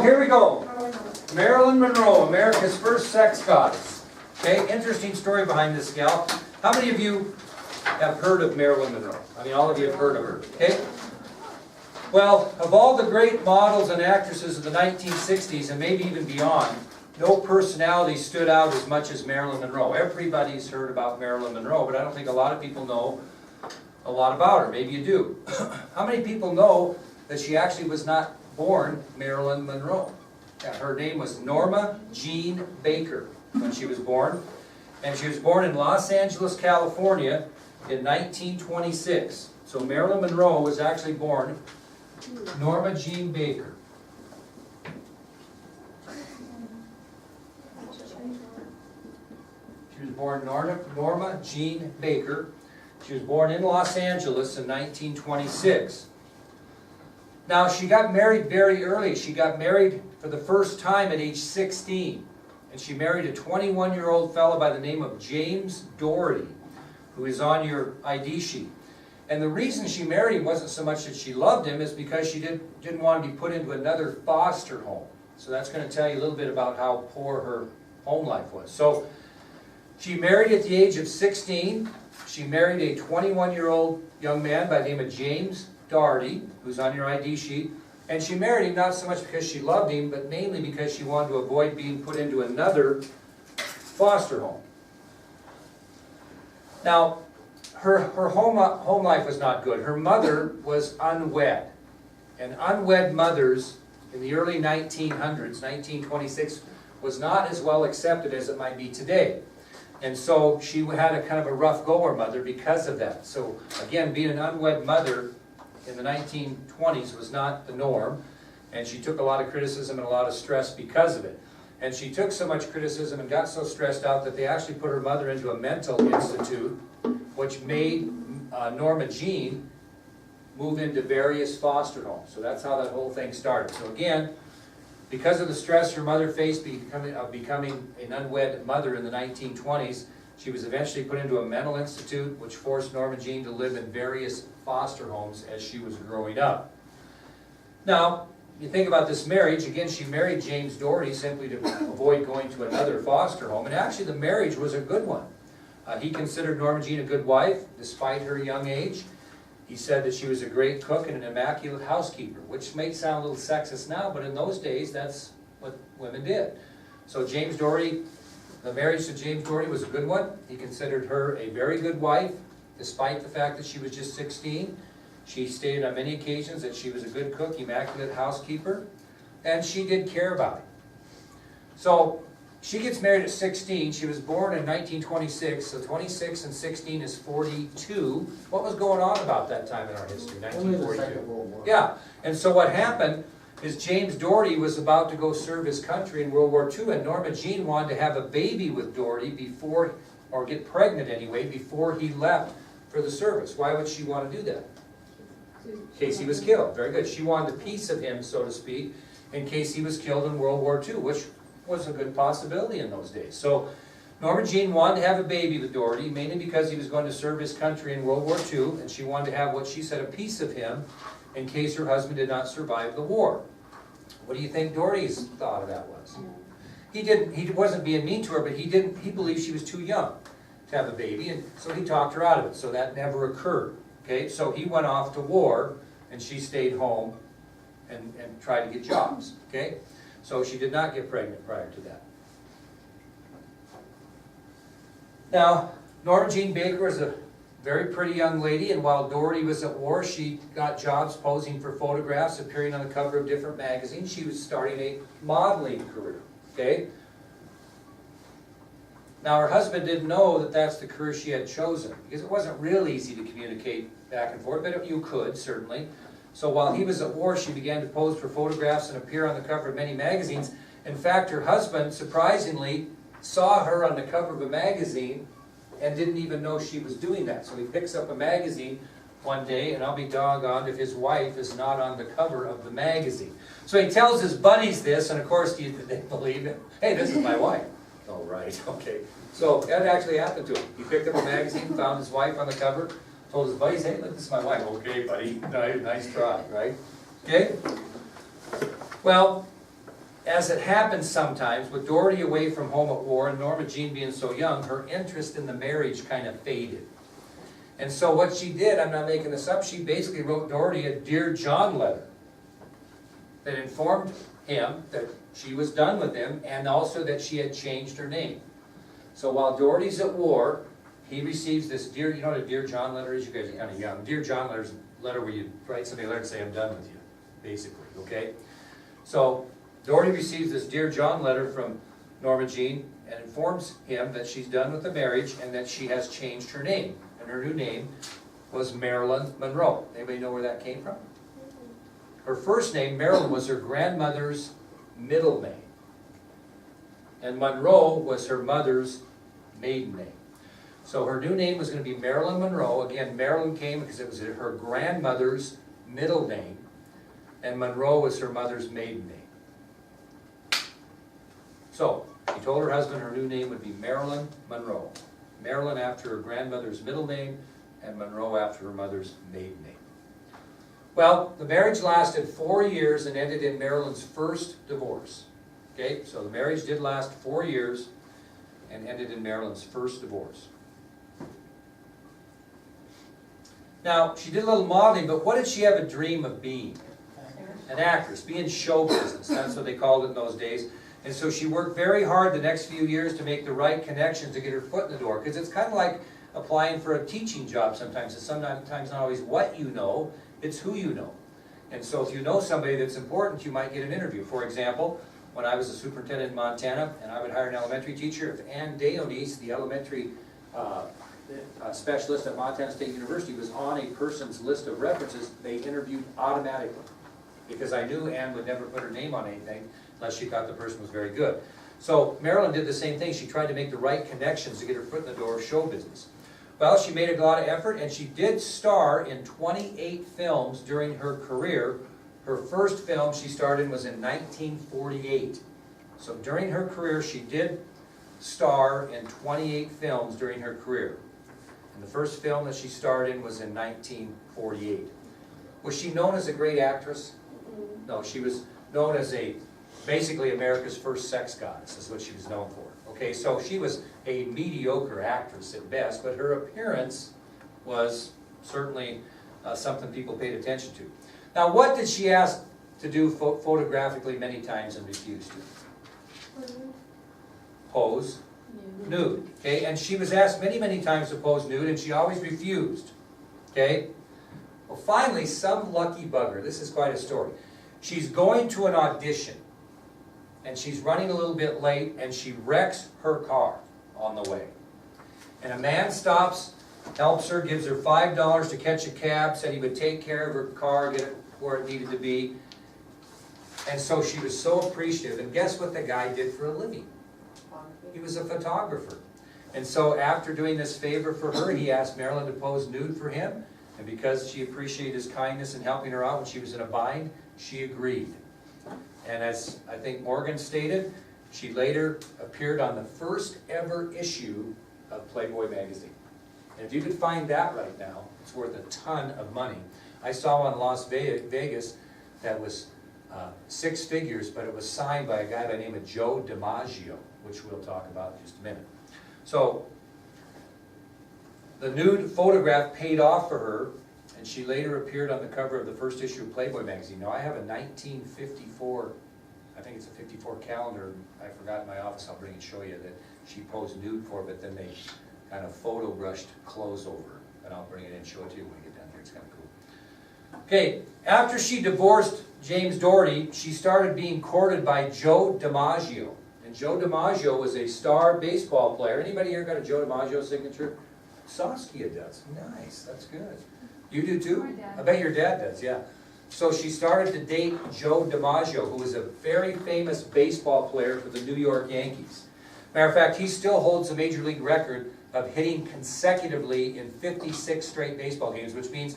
here we go. Marilyn Monroe, America's first sex goddess. Okay, interesting story behind this gal. How many of you have heard of Marilyn Monroe? I mean, all of you have heard of her, okay? Well, of all the great models and actresses of the 1960s, and maybe even beyond, no personality stood out as much as Marilyn Monroe. Everybody's heard about Marilyn Monroe, but I don't think a lot of people know a lot about her. Maybe you do. How many people know that she actually was not born Marilyn Monroe? Yeah, her name was Norma Jean Baker when she was born. And she was born in Los Angeles, California in 1926. So Marilyn Monroe was actually born Norma Jean Baker. She was born Norma Jean Baker. She was born in Los Angeles in 1926. Now, she got married very early. She got married for the first time at age 16. And she married a 21-year-old fellow by the name of James Doherty, who is on your ID sheet. And the reason she married him wasn't so much that she loved him, is because she didn't want to be put into another foster home. So that's going to tell you a little bit about how poor her home life was. So she married at the age of 16. She married a 21-year-old young man by the name of James Doherty, who's on your ID sheet. And she married him not so much because she loved him, but mainly because she wanted to avoid being put into another foster home. Now, her home life was not good. Her mother was unwed. And unwed mothers in the early 1900s, 1926, was not as well accepted as it might be today. And so she had a kind of a rough goer mother because of that. So again, being an unwed mother in the 1920s was not the norm, and she took a lot of criticism and a lot of stress because of it. And she took so much criticism and got so stressed out that they actually put her mother into a mental institute, which made Norma Jean move into various foster homes. So that's how that whole thing started. So again, because of the stress her mother faced becoming an unwed mother in the 1920s, she was eventually put into a mental institute, which forced Norma Jean to live in various foster homes as she was growing up. Now, you think about this marriage. Again, she married James Doherty simply to avoid going to another foster home. And actually, the marriage was a good one. He considered Norma Jean a good wife, despite her young age. He said that she was a great cook and an immaculate housekeeper, which may sound a little sexist now, but in those days, that's what women did. So James Doherty, the marriage to James Doherty was a good one. He considered her a very good wife, despite the fact that she was just 16. She stated on many occasions that she was a good cook, immaculate housekeeper, and she did care about him. So she gets married at 16. She was born in 1926, so 26 and 16 is 42. What was going on about that time in our history, 1942? Yeah, and so what happened is James Doherty was about to go serve his country in World War II, and Norma Jean wanted to have a baby with Doherty before, or get pregnant anyway, before he left for the service. Why would she want to do that? In case he was killed. Very good. She wanted a piece of him, so to speak, in case he was killed in World War II, which was a good possibility in those days. So Norma Jean wanted to have a baby with Doherty, mainly because he was going to serve his country in World War II, and she wanted to have what she said, a piece of him, in case her husband did not survive the war. What do you think Doherty's thought of that was? He wasn't being mean to her, but he believed she was too young to have a baby, and so he talked her out of it. So that never occurred. Okay, so he went off to war, and she stayed home and tried to get jobs. Okay, so she did not get pregnant prior to that. Now, Norma Jean Baker was a very pretty young lady, and while Doherty was at war, she got jobs posing for photographs, appearing on the cover of different magazines. She was starting a modeling career. Okay. Now, her husband didn't know that that's the career she had chosen, because it wasn't real easy to communicate back and forth, but you could, certainly. So while he was at war, she began to pose for photographs and appear on the cover of many magazines. In fact, her husband, surprisingly, saw her on the cover of a magazine and didn't even know she was doing that. So he picks up a magazine one day, and I'll be doggone if his wife is not on the cover of the magazine. So he tells his buddies this, and of course they believe him. Hey, this is my wife. Oh, right, okay. So that actually happened to him. He picked up a magazine, found his wife on the cover, told his buddies, hey, look, this is my wife. Okay, buddy, nice try, right? Okay? Well, as it happens sometimes, with Dorothy away from home at war and Norma Jean being so young, her interest in the marriage kind of faded. And so what she did, I'm not making this up, she basically wrote Dorothy a Dear John letter that informed him that she was done with him and also that she had changed her name. So while Dorothy's at war, he receives this Dear, you know what a Dear John letter is? You guys are kind of young. Dear John letter is a letter where you write somebody a letter and say, I'm done with you, basically, okay? So Dorothy receives this Dear John letter from Norma Jean and informs him that she's done with the marriage and that she has changed her name. And her new name was Marilyn Monroe. Anybody know where that came from? Her first name, Marilyn, was her grandmother's middle name. And Monroe was her mother's maiden name. So her new name was going to be Marilyn Monroe. Again, Marilyn came because it was her grandmother's middle name. And Monroe was her mother's maiden name. So, she told her husband her new name would be Marilyn Monroe. Marilyn after her grandmother's middle name, and Monroe after her mother's maiden name. Well, the marriage lasted 4 years and ended in Marilyn's first divorce. Okay, so the marriage did last 4 years and ended in Marilyn's first divorce. Now, she did a little modeling, but what did she have a dream of being? An actress, be in show business. That's what they called it in those days. And so she worked very hard the next few years to make the right connections to get her foot in the door. Because it's kind of like applying for a teaching job sometimes. It's sometimes not always what you know, it's who you know. And so if you know somebody that's important, you might get an interview. For example, when I was a superintendent in Montana and I would hire an elementary teacher, if Ann Dionese, the elementary specialist at Montana State University, was on a person's list of references, they interviewed automatically. Because I knew Ann would never put her name on anything unless she thought the person was very good. So Marilyn did the same thing. She tried to make the right connections to get her foot in the door of show business. Well, she made a lot of effort, and she did star in 28 films during her career. Her first film she starred in was in 1948. So during her career, she did star in 28 films during her career. And the first film that she starred in was in 1948. Was she known as a great actress? No, she was known as basically America's first sex goddess, is what she was known for. Okay, so she was a mediocre actress at best, but her appearance was certainly something people paid attention to. Now, what did she ask to do photographically many times and refused to? Pose nude. Okay, and she was asked many, many times to pose nude, and she always refused. Okay? Well, finally, some lucky bugger, this is quite a story. She's going to an audition, and she's running a little bit late, and she wrecks her car on the way. And a man stops, helps her, gives her $5 to catch a cab, said he would take care of her car, get it where it needed to be. And so she was so appreciative. And guess what the guy did for a living? He was a photographer. And so after doing this favor for her, he asked Marilyn to pose nude for him. And because she appreciated his kindness in helping her out when she was in a bind, she agreed. And as I think Morgan stated, she later appeared on the first ever issue of Playboy magazine. And if you could find that right now, it's worth a ton of money. I saw one in Las Vegas that was 6 figures, but it was signed by a guy by the name of Joe Dimaggio, which we'll talk about in just a minute. So the nude photograph paid off for her, and she later appeared on the cover of the first issue of Playboy magazine. Now, I have a 1954, I think it's a 54 calendar, I forgot in my office, I'll bring it and show you, that she posed nude for, but then they kind of photo brushed clothes over her. And I'll bring it in and show it to you when we get down here, it's kind of cool. Okay, after she divorced James Doherty, she started being courted by Joe Dimaggio. And Joe Dimaggio was a star baseball player. Anybody here got a Joe Dimaggio signature? Saskia does. Nice, that's good. You do too? I bet your dad does, yeah. So she started to date Joe Dimaggio, who was a very famous baseball player for the New York Yankees. Matter of fact, he still holds the major league record of hitting consecutively in 56 straight baseball games, which means,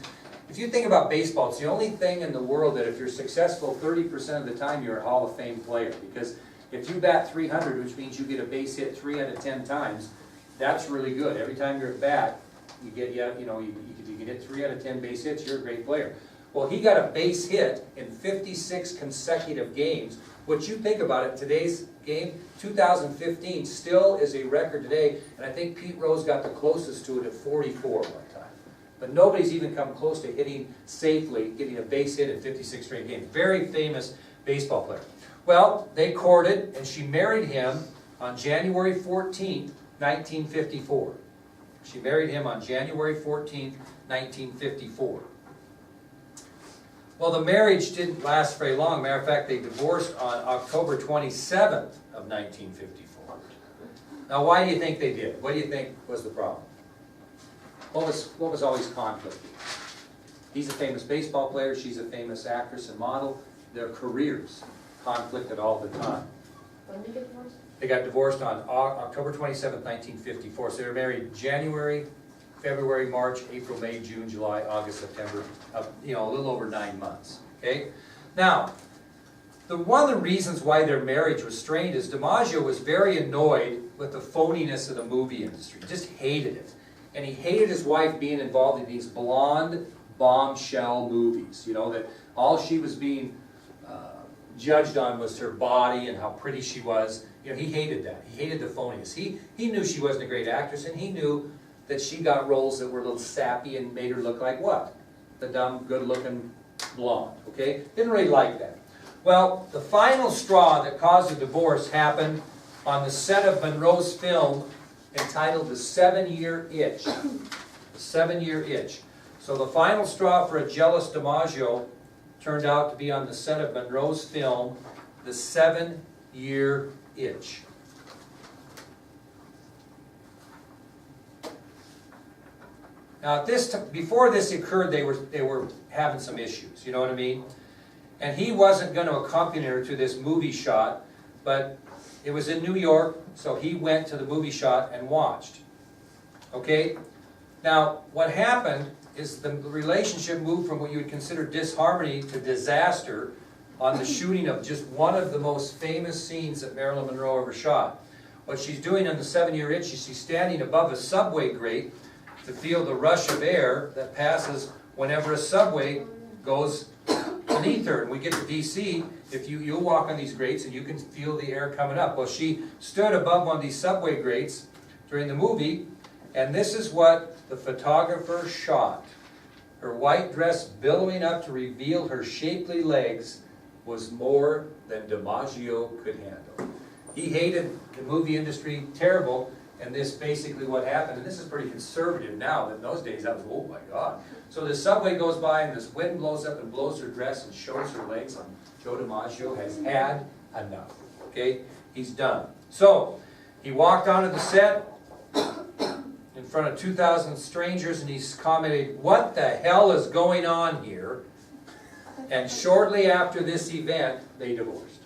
if you think about baseball, it's the only thing in the world that if you're successful 30% of the time, you're a Hall of Fame player. Because if you bat 300, which means you get a base hit 3 out of 10 times, that's really good. Every time you're at bat, you get, you can hit 3 out of 10 base hits, you're a great player. Well, he got a base hit in 56 consecutive games, which you think about it, today's game, 2015, still is a record today, and I think Pete Rose got the closest to it at 44 one time. But nobody's even come close to hitting safely, getting a base hit in 56 straight games. Very famous baseball player. Well, they courted, and she married him on January 14th, 1954. She married him on January 14th, 1954. Well, the marriage didn't last very long. Matter of fact, they divorced on October 27th of 1954. Now, why do you think they did? What do you think was the problem? What was always conflict? He's a famous baseball player. She's a famous actress and model. Their careers conflicted all the time. When did they get divorced? They got divorced on October 27th, 1954. So they were married January, February, March, April, May, June, July, August, September, a little over 9 months. Okay? Now, one of the reasons why their marriage was strained is Dimaggio was very annoyed with the phoniness of the movie industry. He just hated it. And he hated his wife being involved in these blonde bombshell movies. You know, that all she was being judged on was her body and how pretty she was. You know, he hated that. He hated the phoniness. He knew she wasn't a great actress, and he knew that she got roles that were a little sappy and made her look like what? The dumb, good-looking blonde, okay? Didn't really like that. Well, the final straw that caused the divorce happened on the set of Monroe's film entitled The 7-Year Itch. The 7-Year Itch. So the final straw for a jealous Dimaggio turned out to be on the set of Monroe's film, The 7-Year Itch. Now, before this occurred, they were having some issues. You know what I mean? And he wasn't going to accompany her to this movie shot, but it was in New York, so he went to the movie shot and watched. Okay? Now, what happened is the relationship moved from what you would consider disharmony to disaster on the shooting of just one of the most famous scenes that Marilyn Monroe ever shot. What she's doing on the 7-Year Itch is she's standing above a subway grate to feel the rush of air that passes whenever a subway goes beneath her. And we get to DC, if you'll walk on these grates and you can feel the air coming up. Well, she stood above one of these subway grates during the movie, and this is what the photographer shot. Her white dress billowing up to reveal her shapely legs was more than Dimaggio could handle. He hated the movie industry terrible, and this basically what happened. And this is pretty conservative now, but in those days that was, oh my God. So the subway goes by and this wind blows up and blows her dress and shows her legs, and Joe Dimaggio has had enough. Okay? He's done. So he walked onto the set in front of 2,000 strangers and he's commented, "What the hell is going on here?" And shortly after this event, they divorced.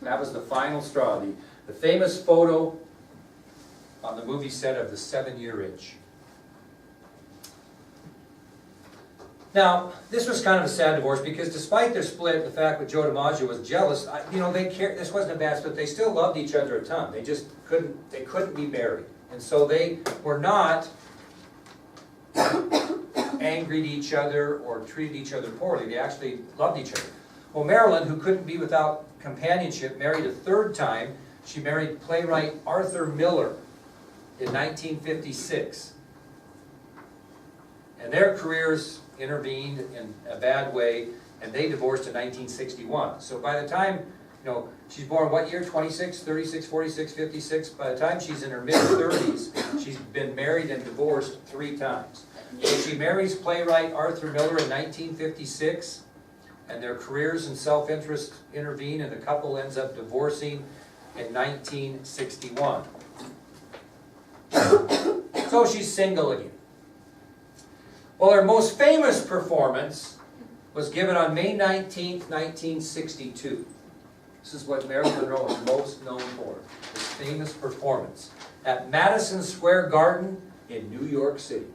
That was the final straw. The famous photo on the movie set of The 7-Year Itch. Now, this was kind of a sad divorce because despite their split, the fact that Joe Dimaggio was jealous, this wasn't a bad split. They still loved each other a ton. They just couldn't be married. And so they were not angry at each other or treated each other poorly. They actually loved each other. Well, Marilyn, who couldn't be without companionship, married a third time. She married playwright Arthur Miller in 1956. And their careers intervened in a bad way, and they divorced in 1961. So by the time, she's born what year? 26, 36, 46, 56. By the time she's in her mid-30s, she's been married and divorced 3 times. So she marries playwright Arthur Miller in 1956, and their careers and self-interest intervene, and the couple ends up divorcing in 1961. So she's single again. Well, her most famous performance was given on May 19th, 1962. This is what Marilyn Monroe is most known for, this famous performance at Madison Square Garden in New York City.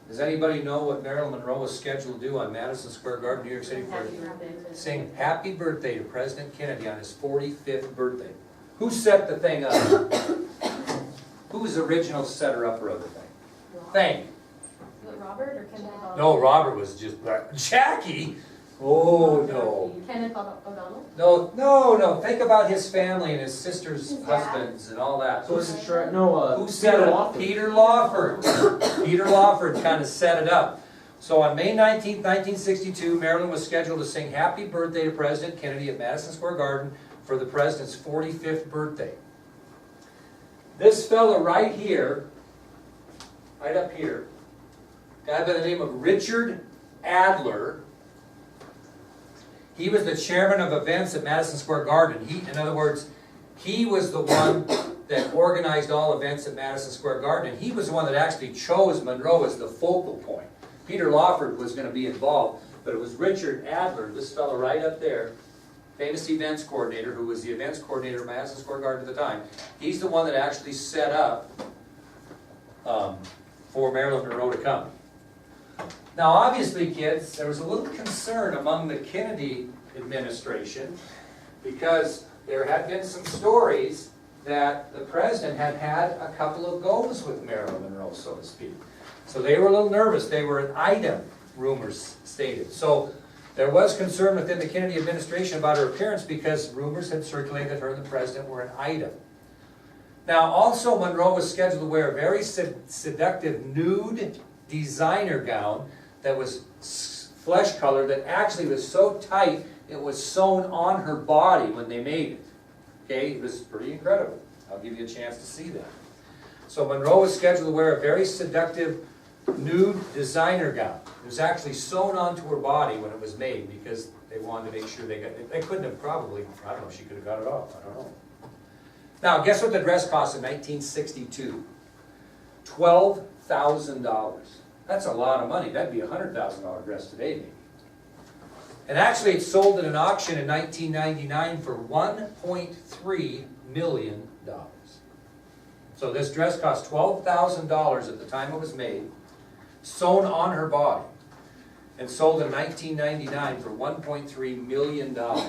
Does anybody know what Marilyn Monroe was scheduled to do on Madison Square Garden, New York City? Sing Happy Birthday to President Kennedy on his 45th birthday. Who set the thing up? Who was the original setter-upper of the thing? Thank you. Robert or Kenneth O'Donnell? No, Robert was just Jackie. Oh no. Kenneth O'Donnell? No. Think about his family and his sister's husbands and all that. So it's no. Who set it up? Peter Lawford. Peter Lawford kind of set it up. So on May 19th, 1962, Marilyn was scheduled to sing Happy Birthday to President Kennedy at Madison Square Garden for the President's 45th birthday. This fella right here, right up here, guy by the name of Richard Adler, he was the chairman of events at Madison Square Garden. In other words, he was the one that organized all events at Madison Square Garden. And he was the one that actually chose Monroe as the focal point. Peter Lawford was going to be involved, but it was Richard Adler, this fellow right up there, famous events coordinator, who was the events coordinator at Madison Square Garden at the time. He's the one that actually set up for Marilyn Monroe to come. Now obviously, kids, there was a little concern among the Kennedy administration because there had been some stories that the president had had a couple of goes with Marilyn Monroe, so to speak. So they were a little nervous. They were an item, rumors stated. So there was concern within the Kennedy administration about her appearance because rumors had circulated that her and the president were an item. Now also Monroe was scheduled to wear a very seductive nude designer gown that was flesh color that actually was so tight it was sewn on her body when they made it. Okay, it was pretty incredible. I'll give you a chance to see that. So Monroe was scheduled to wear a very seductive nude designer gown. It was actually sewn onto her body when it was made because they wanted to make sure they couldn't have probably, I don't know if she could have got it off, I don't know. Now guess what the dress cost in 1962? $12,000. That's a lot of money. That'd be a $100,000 dress today, maybe. And actually it sold at an auction in 1999 for $1.3 million. So this dress cost $12,000 at the time it was made, sewn on her body, and sold in 1999 for $1.3 million. Well,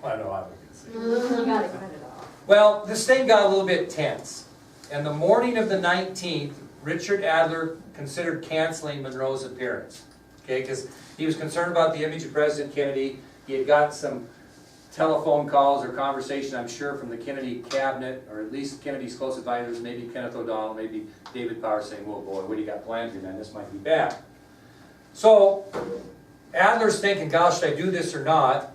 I know I was going to say. You got to cut it off. Well, this thing got a little bit tense. And the morning of the 19th, Richard Adler considered canceling Monroe's appearance. Okay, because he was concerned about the image of President Kennedy. He had got some telephone calls or conversation, I'm sure, from the Kennedy cabinet, or at least Kennedy's close advisors, maybe Kenneth O'Donnell, maybe David Power, saying, "Whoa, boy, what do you got planned here, man? This might be bad." So Adler's thinking, gosh, should I do this or not?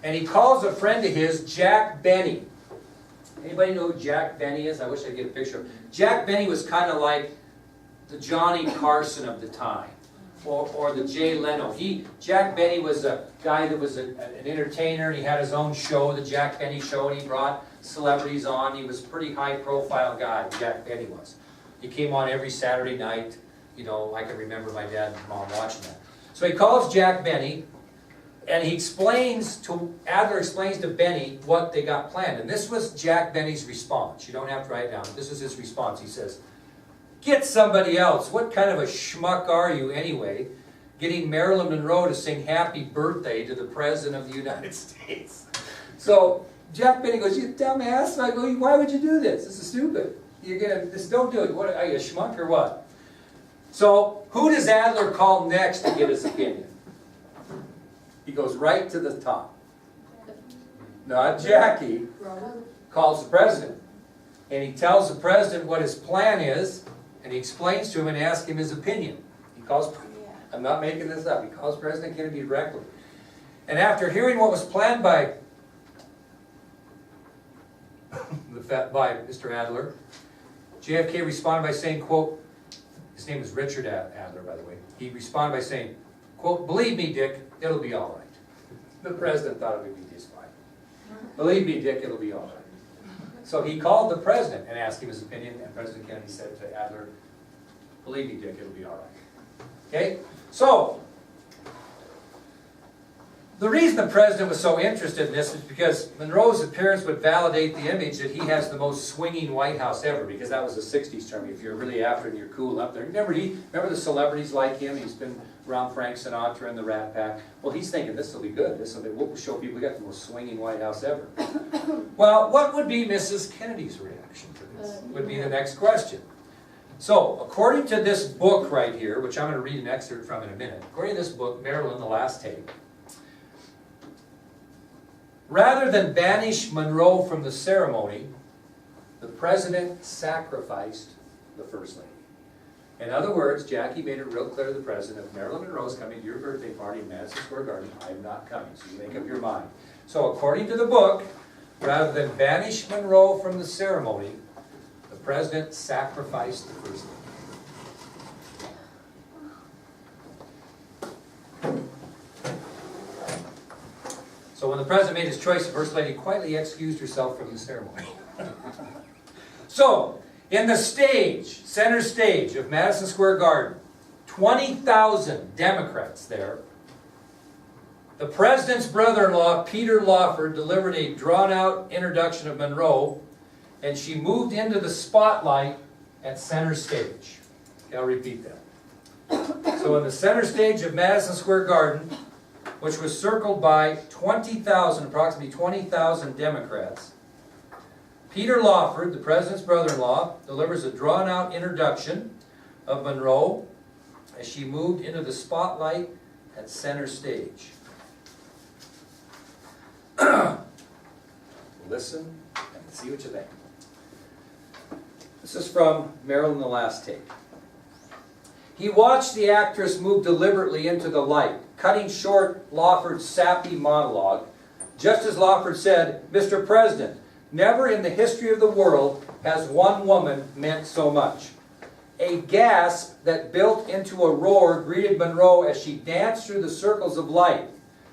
And he calls a friend of his, Jack Benny. Anybody know who Jack Benny is? I wish I could get a picture of him. Jack Benny was kind of like the Johnny Carson of the time, or the Jay Leno. Jack Benny was a guy that was an entertainer, and he had his own show, the Jack Benny Show, and he brought celebrities on. He was a pretty high-profile guy, Jack Benny was. He came on every Saturday night. You know, I can remember my dad and mom watching that. So he calls Jack Benny, and Adler explains to Benny what they got planned. And this was Jack Benny's response. You don't have to write it down. This is his response. He says, "Get somebody else. What kind of a schmuck are you anyway, getting Marilyn Monroe to sing Happy Birthday to the President of the United States?" So Jack Benny goes, "You dumbass." I go, "Why would you do this? This is stupid. Don't do it. What, are you a schmuck or what?" So who does Adler call next to get his opinion? He goes right to the top. Not Jackie. Calls the president. And he tells the president what his plan is, and he explains to him and asks him his opinion. I'm not making this up, he calls President Kennedy directly. And after hearing what was planned by Mr. Adler, JFK responded by saying, quote, his name is Richard Adler, by the way. He responded by saying, quote, "Believe me, Dick, it'll be all right." The president thought it would be just fine. "Believe me, Dick, it'll be all right." So he called the president and asked him his opinion, and President Kennedy said to Adler, "Believe me, Dick, it'll be all right." Okay? So, the reason the president was so interested in this is because Monroe's appearance would validate the image that he has the most swinging White House ever, because that was the 60s term. If you're really after it and you're cool up there. Remember the celebrities like him? He's been around Frank Sinatra and the Rat Pack. Well, he's thinking, this will be good. We'll show people we got the most swinging White House ever. Well, what would be Mrs. Kennedy's reaction to this? Would be the next question. So, according to this book right here, which I'm going to read an excerpt from in a minute, according to this book, Marilyn, the Last Take, rather than banish Monroe from the ceremony, the president sacrificed the First Lady. In other words, Jackie made it real clear to the president, if Marilyn Monroe is coming to your birthday party in Madison Square Garden, I'm not coming, so you make up your mind. So according to the book, rather than banish Monroe from the ceremony, the president sacrificed the First Lady. So when the president made his choice, the First Lady quietly excused herself from the ceremony. So, in the stage, center stage of Madison Square Garden, 20,000 Democrats there. The president's brother-in-law, Peter Lawford, delivered a drawn-out introduction of Monroe, and she moved into the spotlight at center stage. Okay, I'll repeat that. So in the center stage of Madison Square Garden, which was circled by 20,000, approximately 20,000 Democrats, Peter Lawford, the president's brother-in-law, delivers a drawn-out introduction of Monroe as she moved into the spotlight at center stage. Listen and see what you think. This is from Marilyn, the Last Take. He watched the actress move deliberately into the light, cutting short Lawford's sappy monologue, just as Lawford said, "Mr. President, never in the history of the world has one woman meant so much." A gasp that built into a roar greeted Monroe as she danced through the circles of light.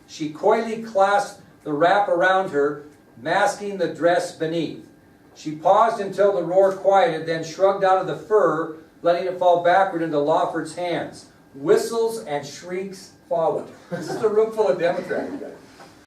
She coyly clasped the wrap around her, masking the dress beneath. She paused until the roar quieted, then shrugged out of the fur, letting it fall backward into Lawford's hands. Whistles and shrieks followed. This is a room full of Democrats.